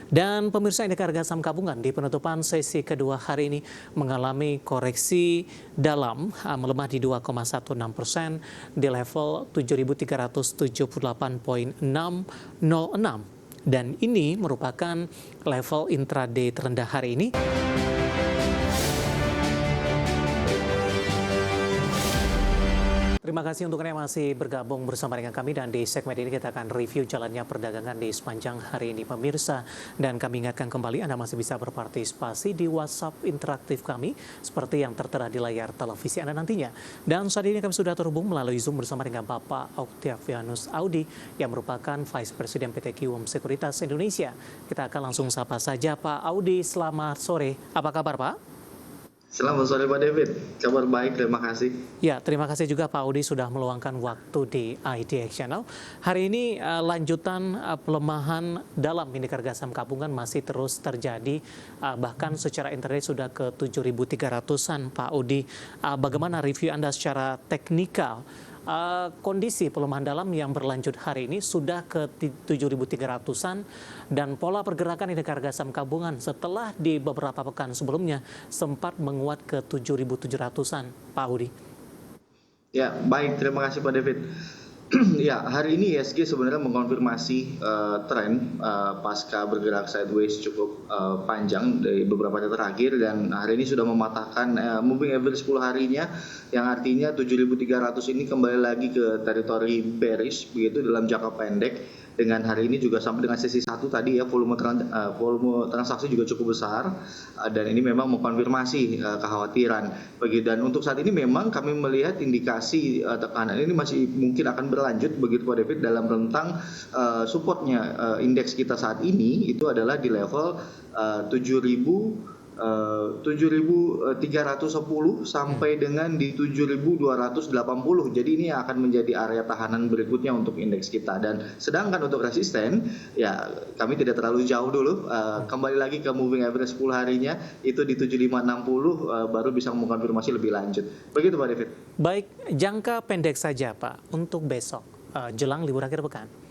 Dan pemirsa, indeks harga saham gabungan di penutupan sesi kedua hari ini mengalami koreksi dalam, melemah di 2,16% di level 7.378,606, dan ini merupakan level intraday terendah hari ini. Terima kasih untuk Anda yang masih bergabung bersama dengan kami, dan di segmen ini kita akan review jalannya perdagangan di sepanjang hari ini, pemirsa. Dan kami ingatkan kembali Anda masih bisa berpartisipasi di WhatsApp interaktif kami seperti yang tertera di layar televisi Anda nantinya. Dan saat ini kami sudah terhubung melalui Zoom bersama dengan Bapak Octavianus Audi yang merupakan Vice President PT Kiwum Sekuritas Indonesia. Kita akan langsung sapa saja Pak Audi. Selamat sore. Apa kabar, Pak? Selamat sore Pak David, kabar baik, terima kasih. Ya, terima kasih juga Pak Audi sudah meluangkan waktu di IDX Channel. Hari ini lanjutan pelemahan dalam indeks harga saham gabungan masih terus terjadi, bahkan secara intraday sudah ke 7.300-an Pak Audi. Bagaimana review Anda secara teknikal? Kondisi pelemahan dalam yang berlanjut hari ini sudah ke 7.300-an, dan pola pergerakan indeks harga saham gabungan setelah di beberapa pekan sebelumnya sempat menguat ke 7.700-an, Pak Audi. Ya, baik, terima kasih Pak David. Ya, hari ini ISG sebenarnya mengkonfirmasi tren pasca bergerak sideways cukup panjang dari beberapa hari terakhir, dan hari ini sudah mematahkan moving average 10 harinya, yang artinya 7.300 ini kembali lagi ke teritori bearish begitu dalam jangka pendek. Dengan hari ini juga sampai dengan sesi 1 tadi ya, volume transaksi juga cukup besar, dan ini memang mengkonfirmasi kekhawatiran. Dan untuk saat ini memang kami melihat indikasi tekanan ini masih mungkin akan berlanjut begitu Pak David, dalam rentang supportnya indeks kita saat ini itu adalah di level 7.310 sampai dengan di 7.280. Jadi ini akan menjadi area tahanan berikutnya untuk indeks kita. Dan sedangkan untuk resisten, ya kami tidak terlalu jauh dulu. Kembali lagi ke moving average 10 harinya itu di 7.560, baru bisa mengkonfirmasi lebih lanjut. Begitu Pak David. Baik, jangka pendek saja Pak untuk besok jelang libur akhir pekan.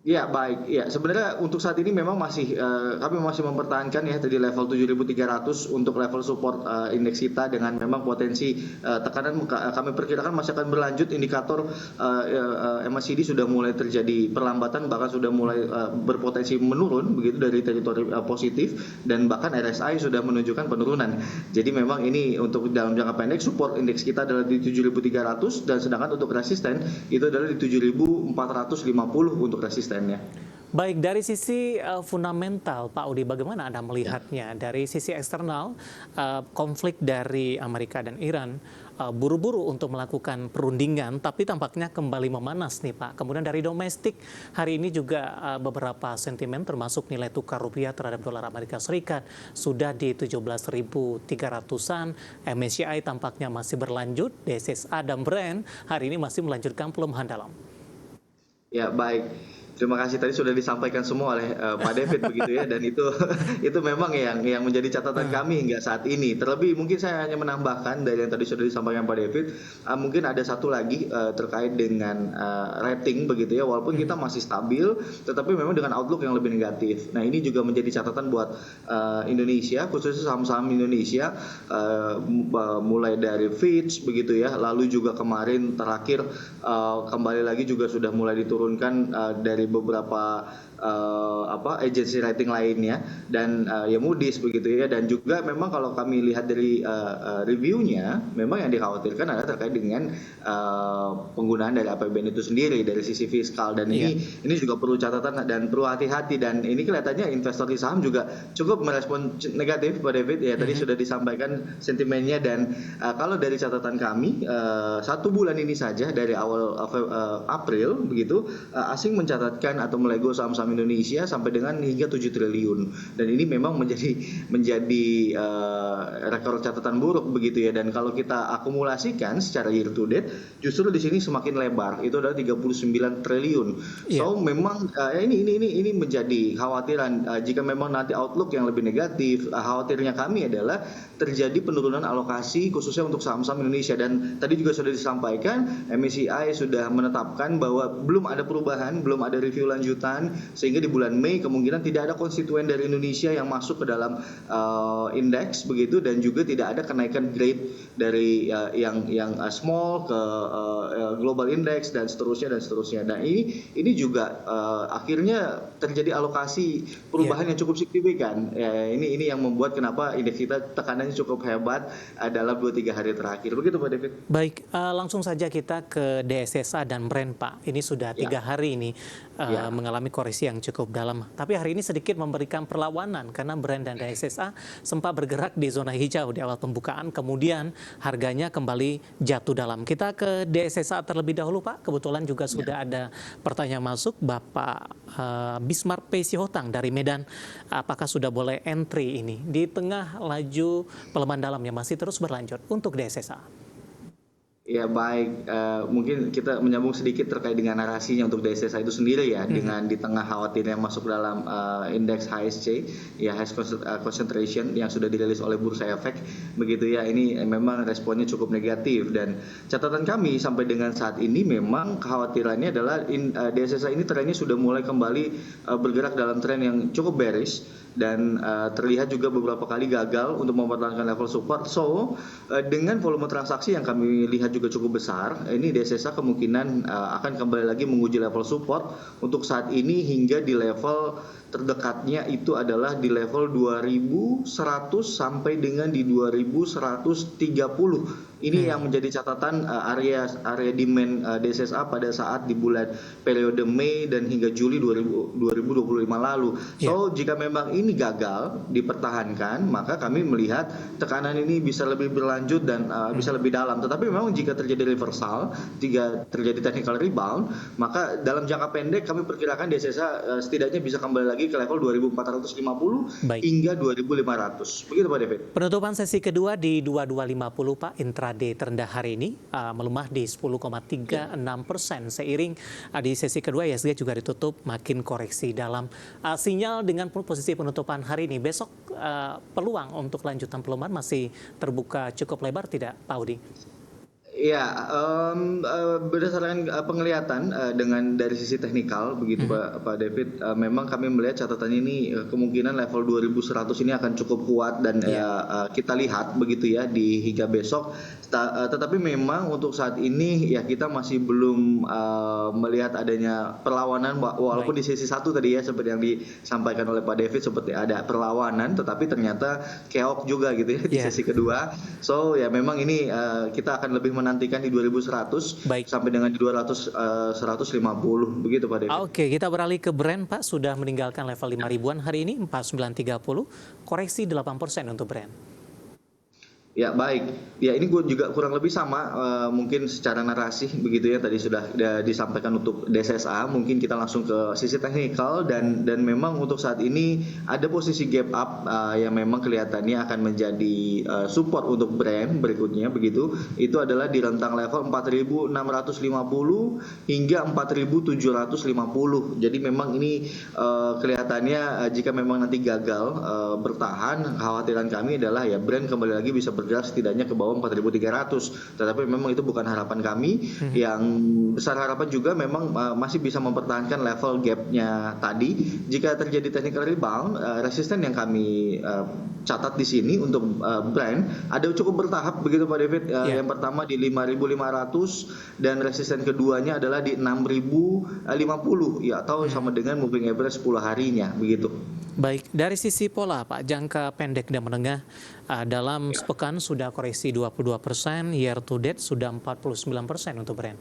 Ya, baik. Ya, sebenarnya untuk saat ini memang masih kami masih mempertahankan ya di level 7.300 untuk level support indeks kita, dengan memang potensi tekanan kami perkirakan masih akan berlanjut. Indikator MACD sudah mulai terjadi perlambatan, bahkan sudah mulai berpotensi menurun begitu dari teritori positif, dan bahkan RSI sudah menunjukkan penurunan. Jadi memang ini untuk dalam jangka pendek support indeks kita adalah di 7.300, dan sedangkan untuk resisten itu adalah di 7.450 untuk resisten. Baik, dari sisi fundamental Pak Audi, bagaimana Anda melihatnya? Dari sisi eksternal, konflik dari Amerika dan Iran buru-buru untuk melakukan perundingan, tapi tampaknya kembali memanas nih Pak. Kemudian dari domestik, hari ini juga beberapa sentimen termasuk nilai tukar rupiah terhadap dolar Amerika Serikat sudah di 17.300-an. MSCI tampaknya masih berlanjut, DXY dan Brent hari ini masih melanjutkan pelemahan dalam. Ya, baik. Terima kasih, tadi sudah disampaikan semua oleh Pak David begitu ya, dan itu memang yang menjadi catatan kami hingga saat ini. Terlebih mungkin saya hanya menambahkan dari yang tadi sudah disampaikan Pak David, mungkin ada satu lagi terkait dengan rating begitu ya, walaupun kita masih stabil, tetapi memang dengan outlook yang lebih negatif. Nah, ini juga menjadi catatan buat Indonesia, khususnya saham-saham Indonesia, mulai dari Fitch begitu ya, lalu juga kemarin terakhir kembali lagi juga sudah mulai diturunkan dari beberapa agensi rating lainnya, dan ya Moody's begitu ya. Dan juga memang kalau kami lihat dari reviewnya, memang yang dikhawatirkan adalah terkait dengan penggunaan dari APBN itu sendiri dari sisi fiskal, dan ini juga perlu catatan dan perlu hati-hati. Dan ini kelihatannya investor di saham juga cukup merespon negatif Pak David ya, tadi sudah disampaikan sentimennya. Dan kalau dari catatan kami, 1 bulan ini saja dari awal April begitu, asing mencatatkan atau melego saham-saham Indonesia sampai dengan hingga 7 triliun, dan ini memang menjadi rekor catatan buruk begitu ya. Dan kalau kita akumulasikan secara year to date, justru di sini semakin lebar, itu adalah 39 triliun. So memang ini menjadi khawatiran jika memang nanti outlook yang lebih negatif. Khawatirnya kami adalah terjadi penurunan alokasi khususnya untuk saham-saham Indonesia. Dan tadi juga sudah disampaikan, MSCI sudah menetapkan bahwa belum ada perubahan, belum ada review lanjutan sehingga di bulan Mei kemungkinan tidak ada konstituen dari Indonesia yang masuk ke dalam indeks begitu, dan juga tidak ada kenaikan grade dari yang small ke global index dan seterusnya. Nah ini juga akhirnya terjadi alokasi perubahan yang cukup signifikan. Ya, ini yang membuat kenapa indeks kita tekanannya cukup hebat dalam 2-3 hari terakhir. Begitu Pak David. Baik, langsung saja kita ke DSSA dan Brent Pak. Ini sudah 3 hari ini mengalami koreksi yang cukup dalam. Tapi hari ini sedikit memberikan perlawanan karena Brent dan DSSA sempat bergerak di zona hijau di awal pembukaan, kemudian harganya kembali jatuh dalam. Kita ke DSSA terlebih dahulu Pak. Kebetulan juga sudah ada pertanyaan masuk Bapak Bismar P. Sihotang dari Medan. Apakah sudah boleh entry ini di tengah laju pelemahan dalam yang masih terus berlanjut untuk DSSA? Ya baik, mungkin kita menyambung sedikit terkait dengan narasinya untuk DSSA itu sendiri ya, dengan di tengah khawatirnya masuk dalam indeks HSC, ya Highest Concentration yang sudah dirilis oleh Bursa Efek, begitu ya. Ini memang responnya cukup negatif, dan catatan kami sampai dengan saat ini memang kekhawatirannya adalah DSSA ini trennya sudah mulai kembali bergerak dalam tren yang cukup bearish, dan terlihat juga beberapa kali gagal untuk mempertahankan level support. So dengan volume transaksi yang kami lihat juga cukup besar, ini DSSA kemungkinan akan kembali lagi menguji level support untuk saat ini hingga di level terdekatnya itu adalah di level 2100 sampai dengan di 2130. Ini yang menjadi catatan area demand DSSA pada saat di bulan periode Mei dan hingga Juli 2025 lalu. So jika memang ini gagal dipertahankan, maka kami melihat tekanan ini bisa lebih berlanjut dan bisa lebih dalam. Tetapi memang jika terjadi reversal, jika terjadi technical rebound, maka dalam jangka pendek kami perkirakan DSSA setidaknya bisa kembali lagi ke level 2450 hingga 2500. Begitu Pak David. Penutupan sesi kedua di 2250 Pak, intraday terendah hari ini melemah di 10,36%. Seiring di sesi kedua ISG juga ditutup makin koreksi dalam. Sinyal dengan posisi penutupan hari ini, besok peluang untuk lanjutan pelemahan masih terbuka cukup lebar tidak Pak Audi? Ya, berdasarkan penglihatan dengan dari sisi teknikal begitu Pak David, memang kami melihat catatan ini kemungkinan level 2100 ini akan cukup kuat, dan kita lihat begitu ya di hingga besok. Tetapi memang untuk saat ini ya kita masih belum melihat adanya perlawanan, walaupun di sesi satu tadi ya seperti yang disampaikan oleh Pak David seperti ada perlawanan, tetapi ternyata keok juga gitu ya di sesi kedua. So ya memang ini kita akan lebih menantikan di 2100 sampai dengan di 150 begitu Pak David. Oke, kita beralih ke Brent Pak, sudah meninggalkan level 5.000-an hari ini 4930, koreksi 8% untuk Brent. Ya baik, ya ini gue juga kurang lebih sama mungkin secara narasi begitu ya, tadi sudah disampaikan untuk DSSA. Mungkin kita langsung ke sisi teknikal, dan memang untuk saat ini ada posisi gap up yang memang kelihatannya akan menjadi support untuk Brent berikutnya begitu. Itu adalah di rentang level 4650 hingga 4750. Jadi memang ini kelihatannya jika memang nanti gagal bertahan, kekhawatiran kami adalah ya Brent kembali lagi bisa bergerak setidaknya ke bawah 4.300. Tetapi memang itu bukan harapan kami. Yang besar harapan juga memang masih bisa mempertahankan level gapnya tadi. Jika terjadi technical rebound, resisten yang kami catat di sini untuk Brent ada cukup bertahap begitu Pak David. Yang pertama di 5.500 dan resisten keduanya adalah di 6.050 ya, atau sama dengan moving average 10 harinya begitu. Baik, dari sisi pola Pak, jangka pendek dan menengah dalam sepekan sudah koreksi 22%, year to date sudah 49% untuk Brent.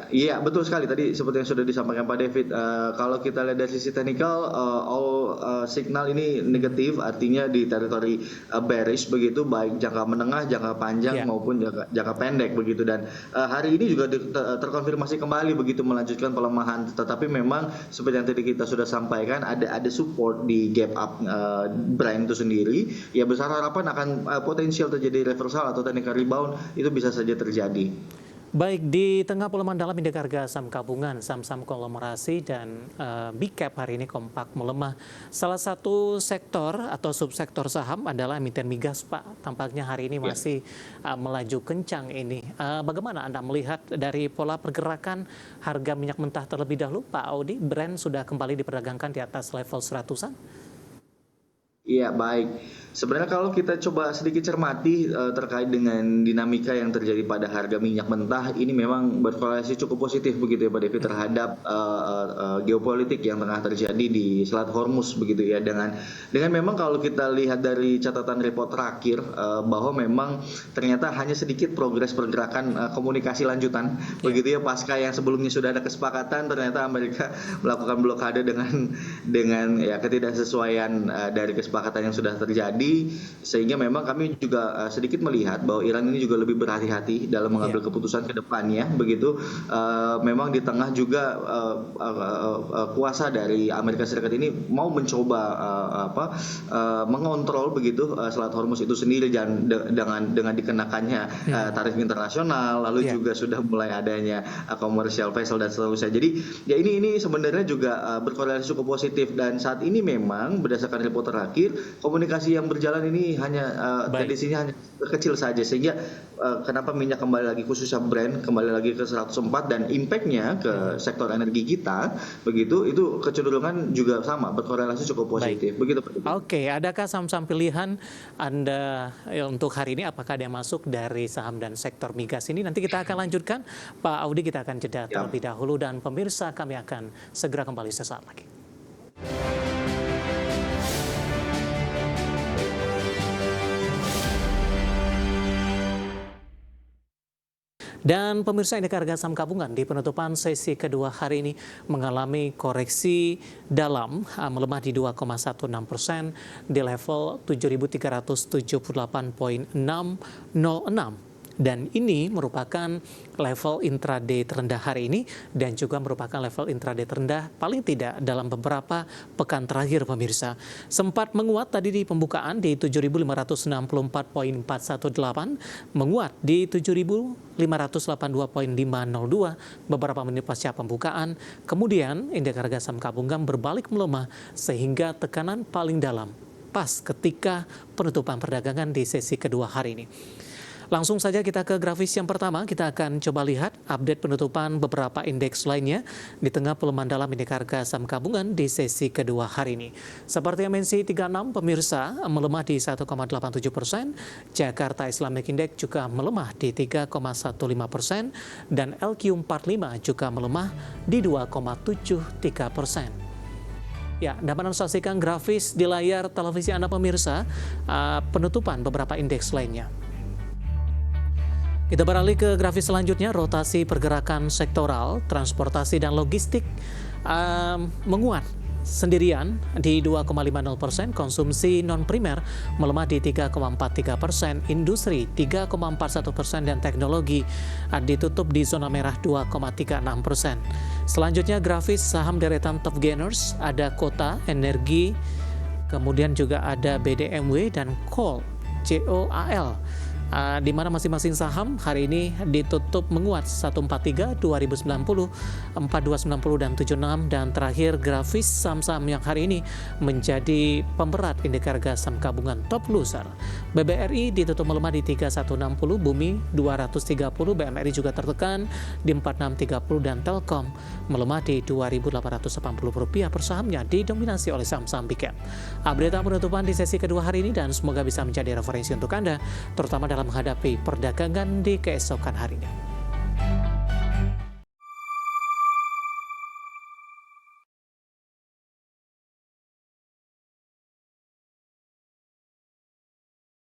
Iya, betul sekali tadi seperti yang sudah disampaikan Pak David. Kalau kita lihat dari sisi teknikal, all signal ini negatif, artinya di teritori bearish begitu, baik jangka menengah, jangka panjang maupun jangka pendek begitu. Dan hari ini juga terkonfirmasi kembali begitu melanjutkan pelemahan. Tetapi memang seperti yang tadi kita sudah sampaikan, ada support di gap up Brent itu sendiri. Ya besar harapan akan potensial terjadi reversal atau technical rebound itu bisa saja terjadi. Baik, di tengah pelemahan dalam indeks harga saham gabungan, saham-saham konglomerasi dan big cap hari ini kompak melemah. Salah satu sektor atau subsektor saham adalah emiten migas, Pak. Tampaknya hari ini Ya. masih melaju kencang ini. Bagaimana Anda melihat dari pola pergerakan harga minyak mentah terlebih dahulu, Pak Audi? Brent sudah kembali diperdagangkan di atas level 100-an? Iya, baik. Sebenarnya kalau kita coba sedikit cermati terkait dengan dinamika yang terjadi pada harga minyak mentah, ini memang berkorelasi cukup positif begitu ya Pak Devi terhadap geopolitik yang tengah terjadi di Selat Hormuz begitu ya. Dengan memang kalau kita lihat dari catatan report terakhir bahwa memang ternyata hanya sedikit progres pergerakan komunikasi lanjutan begitu ya, pasca yang sebelumnya sudah ada kesepakatan ternyata Amerika melakukan blokade dengan ya ketidaksesuaian dari kesepakatan yang sudah terjadi, sehingga memang kami juga sedikit melihat bahwa Iran ini juga lebih berhati-hati dalam mengambil keputusan ke depannya begitu. Memang di tengah juga kuasa dari Amerika Serikat ini mau mencoba mengontrol begitu Selat Hormuz itu sendiri dan dengan dikenakannya tarif internasional, lalu juga sudah mulai adanya commercial vessel dan seterusnya. Jadi ya ini sebenarnya juga berkorelasi cukup positif, dan saat ini memang berdasarkan report terakhir komunikasi yang berjalan ini hanya tendensinya hanya kecil saja, sehingga kenapa minyak kembali lagi khususnya Brent kembali lagi ke 104 dan impactnya ke sektor energi kita begitu, itu kecenderungan juga sama berkorelasi cukup positif. Begitu Pak. Oke, adakah saham-saham pilihan Anda untuk hari ini? Apakah ada yang masuk dari saham dan sektor migas ini? Nanti kita akan lanjutkan. Pak Audi, kita akan jeda terlebih dahulu, dan pemirsa kami akan segera kembali sesaat lagi. Dan pemirsa, indeks harga saham gabungan di penutupan sesi kedua hari ini mengalami koreksi dalam, melemah di 2,16% di level 7.378,606. Dan ini merupakan level intraday terendah hari ini dan juga merupakan level intraday terendah paling tidak dalam beberapa pekan terakhir, pemirsa. Sempat menguat tadi di pembukaan di 7.564,418, menguat di 7.582,502 beberapa menit pasca pembukaan. Kemudian indeks harga saham gabungan berbalik melemah sehingga tekanan paling dalam pas ketika penutupan perdagangan di sesi kedua hari ini. Langsung saja kita ke grafis yang pertama, kita akan coba lihat update penutupan beberapa indeks lainnya di tengah pelemahan dalam indeks harga saham gabungan di sesi kedua hari ini. Seperti MNC 36, pemirsa, melemah di 1,87%, Jakarta Islamic Index juga melemah di 3,15%, dan LQ45 juga melemah di 2,73%. Ya, dapat Anda saksikan grafis di layar televisi Anda, pemirsa, penutupan beberapa indeks lainnya. Kita beralih ke grafis selanjutnya, rotasi pergerakan sektoral, transportasi dan logistik menguat sendirian di 2,50%, konsumsi non-primer melemah di 3,43%, industri 3,41%, dan teknologi ditutup di zona merah 2,36%. Selanjutnya grafis saham deretan top gainers, ada Kota, Energi, kemudian juga ada BDMW dan COAL, di mana masing-masing saham hari ini ditutup menguat 143, 2090, 4290 dan 76, dan terakhir grafis saham-saham yang hari ini menjadi pemberat indeks harga saham gabungan top loser. BBRI ditutup melemah di 3160, Bumi 230, BMRI juga tertekan di 4630, dan Telkom melemah di Rp2.880 per sahamnya, didominasi oleh saham-saham big cap. Update penutupan di sesi kedua hari ini, dan semoga bisa menjadi referensi untuk Anda, terutama dalam menghadapi perdagangan di keesokan harinya.